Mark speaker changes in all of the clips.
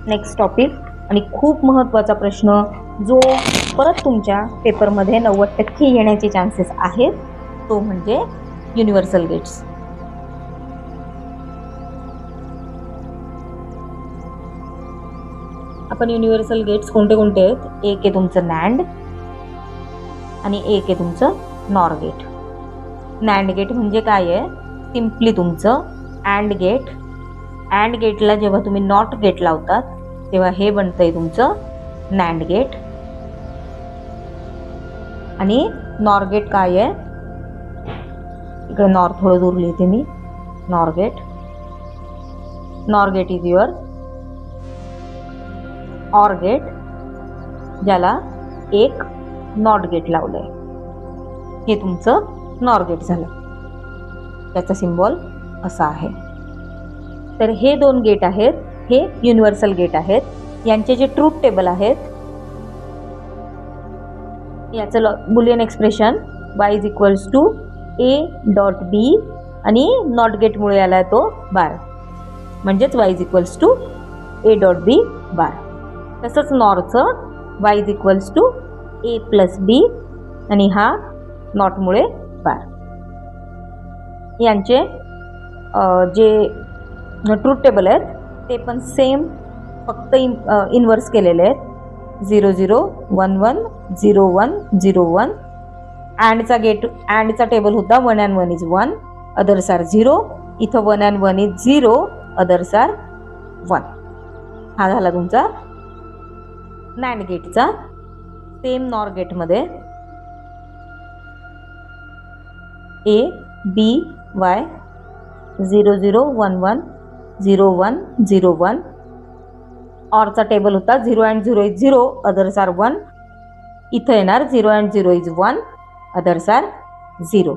Speaker 1: Next topic आणि खूप महत्त्वाचा प्रश्न जो परत तुमच्या पेपरमध्ये 90% येण्याचे चान्सेस आहेत तो म्हणजे युनिव्हर्सल गेट्स. आपण युनिव्हर्सल गेट्स कोणते कोणते आहेत? एक आहे तुमचं नॅन्ड आणि एक आहे तुमचं नॉर गेट. नॅन्ड गेट म्हणजे काय आहे? सिम्पली तुमचं अँड गेट. अँड गेटला जेव्हा तुम्ही नॉट गेट लावतात तेव्हा हे बनतंय तुमचं नॅन्ड गेट. आणि नॉर गेट काय आहे? इकडे नॉर थोडं दूर लिहिते मी. NOR gate. NOR gate is your OR gate ज्याला एक नॉट गेट लावलंय. हे तुमचं नॉर गेट झालं. त्याचा सिम्बॉल असा आहे. तर हे दोन गेट आहेत, हे युनिव्हर्सल गेट आहेत. यांचे जे ट्रूथ टेबल आहेत याचं Boolean expression y is equals to a dot B आणि नॉट गेटमुळे आला तो बार, म्हणजेच y is equals to a dot B bar. तसंच नॉरचं y is equals to a plus B आणि हा नॉटमुळे बार. यांचे जे ट्रूथ टेबल आहेत ते पण सेम, फक्त इन्व्हर्स केलेले आहेत. 0 0 1 1 0 1 0 1. अँडचा गेट, अँडचा टेबल होता 1 and 1 इज 1, अदर्स आर 0. इथं 1 and 1 इज 0, अदर्स आर 1. हा झाला तुमचा नॅन्ड गेटचा. सेम नॉर गेटमध्ये A B Y 0 0 1 1 0 1 0 1. ऑरचा टेबल होता 0 and 0 इज 0, अदर्स आर 1. इथं येणार 0 and 0 इज 1, अदर्स आर 0.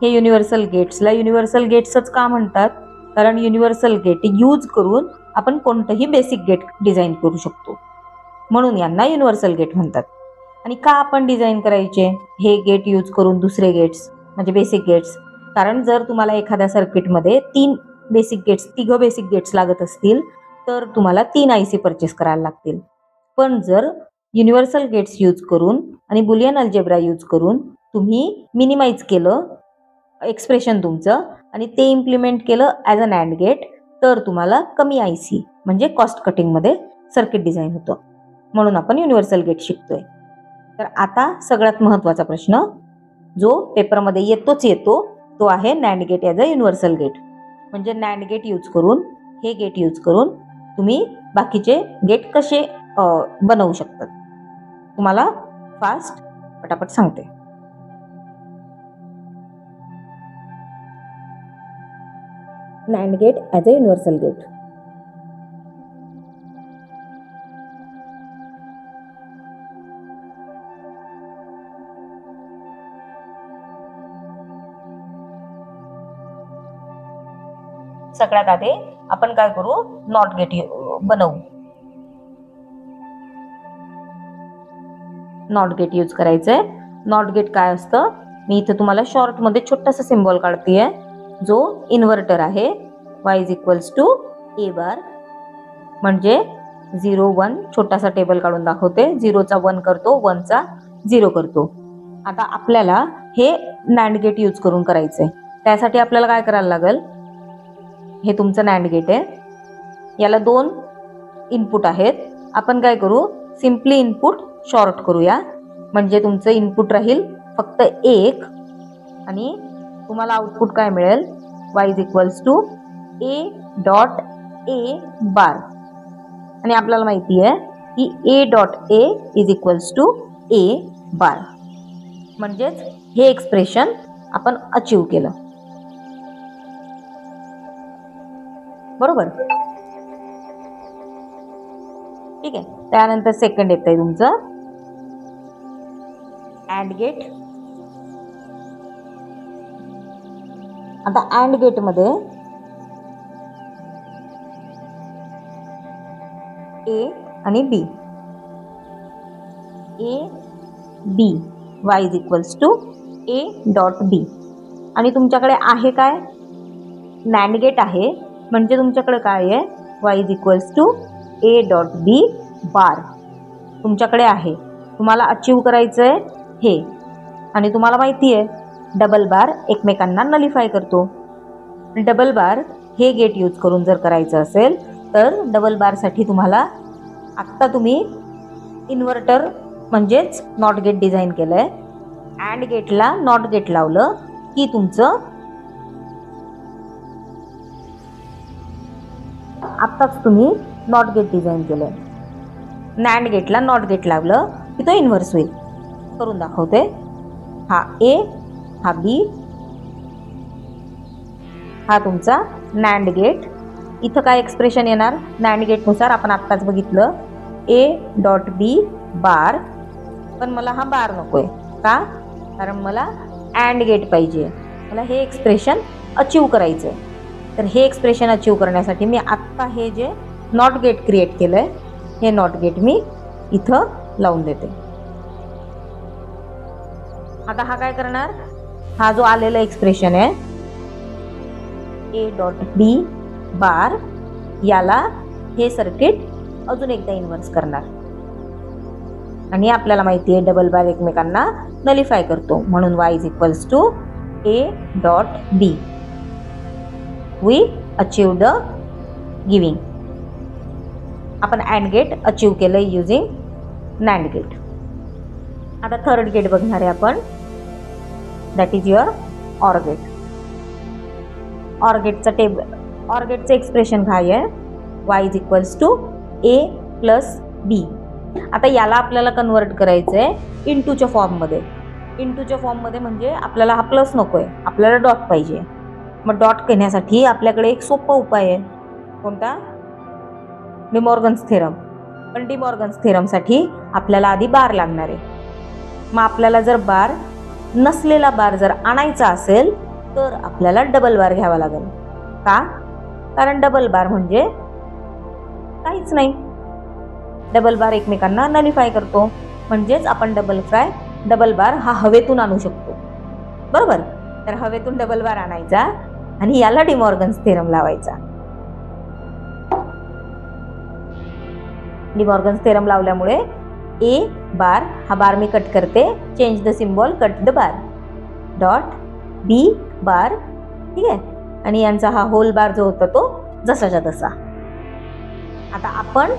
Speaker 1: हे युनिव्हर्सल गेट्सला युनिव्हर्सल गेट्सच का म्हणतात? कारण युनिव्हर्सल गेट यूज करून आपण कोणतंही बेसिक गेट डिझाईन करू शकतो, म्हणून यांना युनिव्हर्सल गेट म्हणतात. आणि का आपण डिझाईन करायचे हे गेट यूज करून दुसरे गेट्स म्हणजे बेसिक गेट्स? कारण जर तुम्हाला एखाद्या सर्किटमध्ये तिघं बेसिक गेट्स लागत असतील तर तुम्हाला 3 IC परचेस करायला लागतील. पण जर युनिव्हर्सल गेट्स यूज करून आणि बुलियन अल्जेब्रा यूज करून तुम्ही मिनिमाइज केलं एक्सप्रेशन तुमचं आणि ते इम्प्लिमेंट केलं ॲज अ नॅन्ड गेट, तर तुम्हाला कमी IC म्हणजे कॉस्ट कटिंगमध्ये सर्किट डिझाईन होतं. म्हणून आपण युनिव्हर्सल गेट शिकतोय. तर आता सगळ्यात महत्त्वाचा प्रश्न जो पेपरमध्ये येतो तो आहे NAND gate as a universal gate. म्हणजे नॅन्ड गेट यूज करून, हे गेट यूज करून तुम्ही बाकीचे गेट कसे बनवू शकतात. तुम्हाला फास्ट पटापट सांगते. NAND gate as a universal gate. सगळ्यात आधी आपण काय करू? नॉट गेट बनवू. नॉट गेट यूज करायचंय. नॉट गेट काय असतं? मी इथे तुम्हाला शॉर्टमध्ये छोटासा सिम्बॉल काढतेय जो इन्व्हर्टर आहे. y is equals to a bar. म्हणजे 0 1 छोटासा टेबल काढून दाखवते. 0चा 1 करतो, 1चा 0 करतो. आता आपल्याला हे नॅन्ड गेट यूज करून करायचंय. त्यासाठी आपल्याला काय करायला लागेल? हे तुमचं नॅन्ड गेट आहे. याला 2 इनपुट आहेत. आपण काय करू? सिम्पली इनपुट शॉर्ट करूया. म्हणजे तुमचं इनपुट राहील फक्त 1 आणि तुम्हाला आउटपुट काय मिळेल? y is equals to a dot a bar. आणि आपल्याला माहिती आहे की a dot a is equals to a bar. म्हणजेच हे एक्सप्रेशन आपण अचीव केलं. बरोबर? ठीक आहे. त्यानंतर सेकंड येत आहे तुमचं अँड गेट. आता अँड गेटमध्ये A आणि B. A B y is equals to A dot B. आणि तुमच्याकडे आहे काय? नॅन्ड गेट आहे. म्हणजे तुमच्याकडे काय आहे? y is equals to A dot B bar तुमच्याकडे आहे, तुम्हाला अचीव करायचं आहे हे, आणि तुम्हाला माहिती आहे डबल बार एकमेकांना नलिफाय करतो. डबल बार हे गेट यूज करून जर करायचं असेल तर डबल बारसाठी तुम्हाला आत्ता तुम्ही इन्व्हर्टर म्हणजेच नॉट गेट डिझाईन केलं आहे. अँड गेटला नॉट गेट लावलं की तुमचं आत्ताच तुम्ही नॉट गेट डिझाईन केलं आहे. नॅन्ड गेटला नॉट गेट लावलं की तो इन्व्हर्स होईल. करून दाखवते. हा ए, हा बी, हा तुमचा नॅन्ड गेट. इथं काय एक्सप्रेशन येणार नॅन्ड गेटनुसार आपण आत्ताच बघितलं ए डॉट बी बार, पण मला हा बार नको आहे का, कारण मला अँड गेट पाहिजे, मला हे एक्सप्रेशन अचीव करायचं आहे. तर हे एक्सप्रेशन अचीव करण्यासाठी मी आत्ता हे जे नॉट गेट क्रिएट केलं आहे हे नॉट गेट मी इथं लावून देते. आता हा काय करणार, हा जो आलेला एक्सप्रेशन आहे ए डॉट बी बार याला हे सर्किट अजून एकदा इन्व्हर्स करणार, आणि आपल्याला माहिती आहे डबल बार एकमेकांना नलिफाय करतो, म्हणून y is equals to A dot B. We achieve the giving. आपण अँड गेट अचीव केलं युजिंग नॅन्ड गेट. आता थर्ड गेट बघणार आहे आपण, that is your OR gate. OR गेटचं एक्सप्रेशन काय आहे y is equals to A plus B. आता याला आपल्याला कन्वर्ट करायचं आहे इंटूच्या फॉर्ममध्ये. इंटूच्या फॉर्ममध्ये म्हणजे आपल्याला हा प्लस नको आहे, आपल्याला डॉट पाहिजे. मग डॉट करण्यासाठी आपल्याकडे एक सोपा उपाय आहे. कोणता, डिमॉर्गन्स थेरम. पण डिमॉर्गन्स थेरमसाठी आपल्याला आधी बार लागणार आहे. मग आपल्याला जर बार नसलेला बार जर आणायचा असेल तर आपल्याला डबल बार घ्यावा लागेल. का, कारण डबल बार म्हणजे काहीच नाही, डबल बार एकमेकांना नलिफाय करतो, म्हणजेच आपण डबल बार हा हवेतून आणू शकतो. बरोबर. तर हवेतून डबल बार आणायचा आणि याला डिमॉर्गन्स थेरम लावायचा. डिमॉर्गन्स थेरम लावल्यामुळे ए बार, हा बार मी कट करते, change the symbol, cut the bar, dot B bar. ठीक आहे, आणि यांचा हा होल बार जो होता तो जसाच्या तसा. आता आपण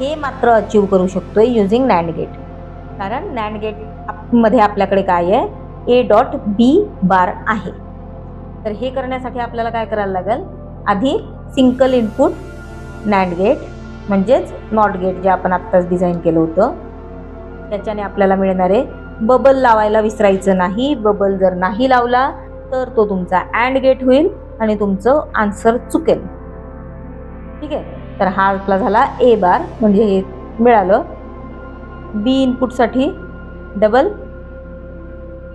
Speaker 1: हे मात्र अचीव करू शकतोय युजिंग नॅन्ड गेट, कारण नॅन्ड गेट मध्ये आपल्याकडे काय आहे ए डॉट बी बार आहे. तर हे करण्यासाठी आपल्याला काय करायला लागेल, आधी सिंगल इनपुट नॅन्ड गेट म्हणजेच नॉट गेट जे आपण आत्ताच डिझाईन केलं होतं त्याच्याने आपल्याला मिळणार आहे. बबल लावायला विसरायचं नाही. बबल जर नाही लावला तर तो तुमचा अँड गेट होईल आणि तुमचं आन्सर चुकेल. ठीक आहे, तर हा आपला झाला ए बार, म्हणजे हे मिळालं. बी इनपुटसाठी double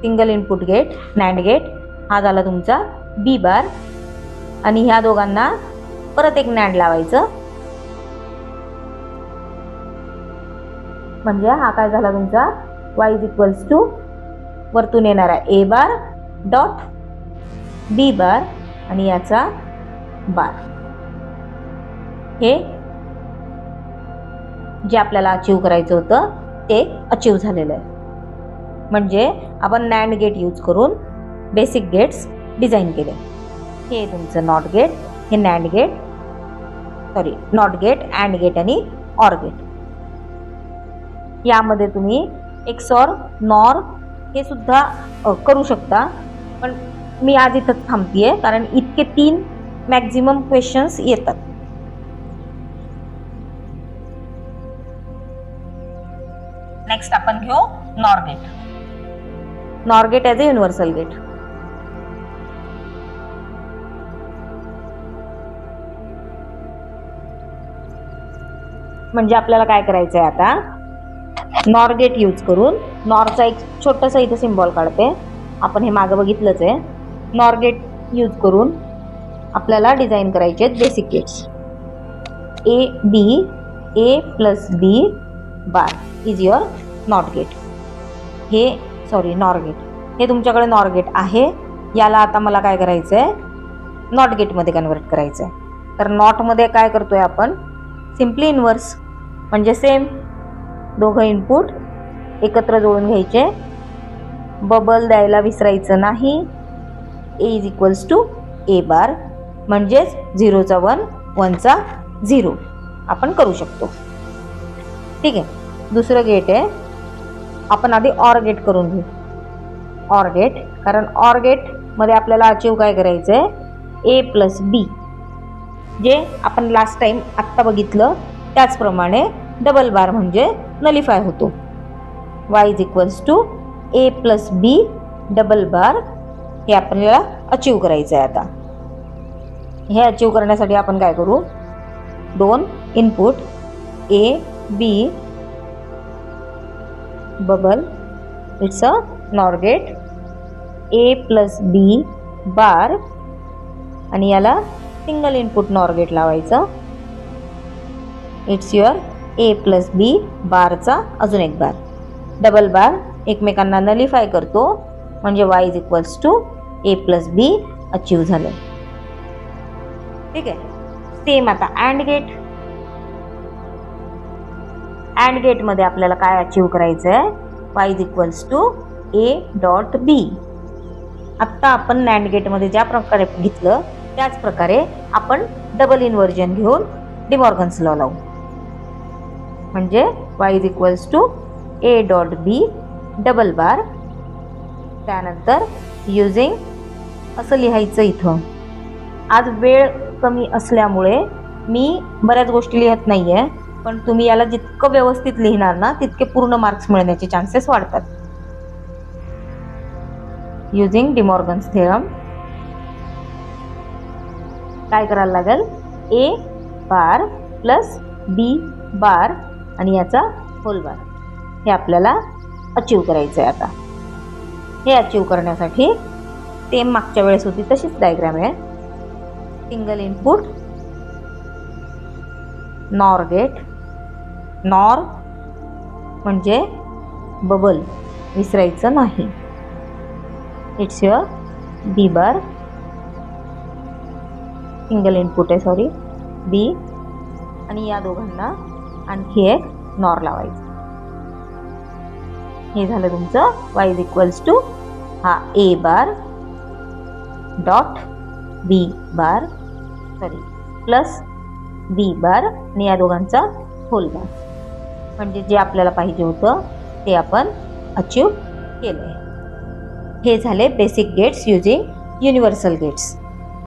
Speaker 1: single input gate NAND gate, हा झाला तुमचा बी बार, आणि ह्या दोघांना परत एक नॅन्ड लावायचं, म्हणजे हा काय झाला तुमचा y इज इक्वल्स टू वरतून येणारा ए बार डॉट बी बार आणि याचा बार. हे जे आपल्याला अचीव करायचं होतं ते अचीव झालेलं आहे. म्हणजे आपण नॅन्ड गेट यूज करून बेसिक गेट्स डिझाईन केले. हे तुमचं नॉट गेट, हे NAND gate, sorry NOT gate, AND gate आणि ऑर गेट. यामध्ये तुम्ही एक्सॉर, नॉर हे सुद्धा करू शकता, पण मी आज इथंच थांबतीये कारण इतके 3 मॅक्झिमम क्वेश्चन्स येतात. नेक्स्ट आपण घेऊ NOR gate. NOR gate as a universal gate. म्हणजे आपल्याला काय करायचं आहे आता, नॉर गेट यूज करून नॉरचा एक छोटासा इथे सिम्बॉल काढते. आपण हे मागं बघितलंच आहे. नॉर गेट यूज करून आपल्याला डिझाईन करायचे आहेत basic gates. A B, A plus B bar is your NOT gate. हे सॉरी नॉर गेट, हे तुमच्याकडे नॉर गेट आहे. याला आता मला काय करायचं आहे, नॉट गेटमध्ये कन्वर्ट करायचं आहे. तर नॉटमध्ये काय करतोय आपण, सिम्पली इन्व्हर्स म्हणजे सेम, दोघं इनपुट एकत्र जोडून घ्यायचे, बबल द्यायला विसरायचं नाही. ए इज इक्वल्स टू ए बार म्हणजेच 0चा 1, 1चा 0 आपण करू शकतो. ठीक आहे. दुसरं गेट आहे, आपण आधी ऑर गेट करून घेऊ. ऑर गेट, कारण ऑर गेटमध्ये आपल्याला अचीव काय करायचं आहे, ए प्लस बी, जे आपण लास्ट टाइम आत्ता बघितलं त्याचप्रमाणे डबल बार म्हणजे नलिफाय होतो. y is equals to A plus B double bar हे आपल्याला अचीव करायचं आहे. आता हे अचीव करण्यासाठी आपण काय करू, 2 input A B bubble, it's a NOR gate, A plus B bar आणि याला सिंगल इनपुट नॉर गेट लावायचं. It's your A plus B बारचा अजून एक बार, डबल बार एकमेकांना नलिफाय करतो म्हणजे y is equals to A plus B achieve झालं. ठीक आहे. सेम आता अँड गेट. अँड गेटमध्ये आपल्याला काय अचीव करायचं आहे, y is equals to A dot B. आत्ता आपण नॅन्ड गेटमध्ये ज्या प्रकारे घेतलं त्याच प्रकारे आपण डबल इन्व्हर्जन घेऊन डिमॉर्गन्स लॉ लावू. म्हणजे y is equals to A dot B double bar. त्यानंतर युजिंग असं लिहायचं. इथं आज वेळ कमी असल्यामुळे मी बऱ्याच गोष्टी लिहत नाही आहे, पण तुम्ही याला जितकं व्यवस्थित लिहिणार ना तितके पूर्ण मार्क्स मिळण्याचे चान्सेस वाढतात. युजिंग डिमॉर्गन्स थेरम काय करायला लागेल, ए बार प्लस बी बार आणि याचा होल बार हे आपल्याला अचीव करायचं आहे. आता हे अचीव करण्यासाठी सेम मागच्या वेळेस होती तशीच डायग्राम आहे. Single input NOR gate, NOR म्हणजे बबल विसरायचं नाही. It's your B bar, single input आहे सॉरी बी, आणि या दोघांना आणखी एक नॉर लावायचं. हे झालं तुमचं y इज इक्वल्स टू हा A bar dot B bar sorry plus B bar आणि या दोघांचा होल बार. म्हणजे जे आपल्याला पाहिजे होतं ते आपण अचीव केलं आहे. हे झाले basic gates using universal gates.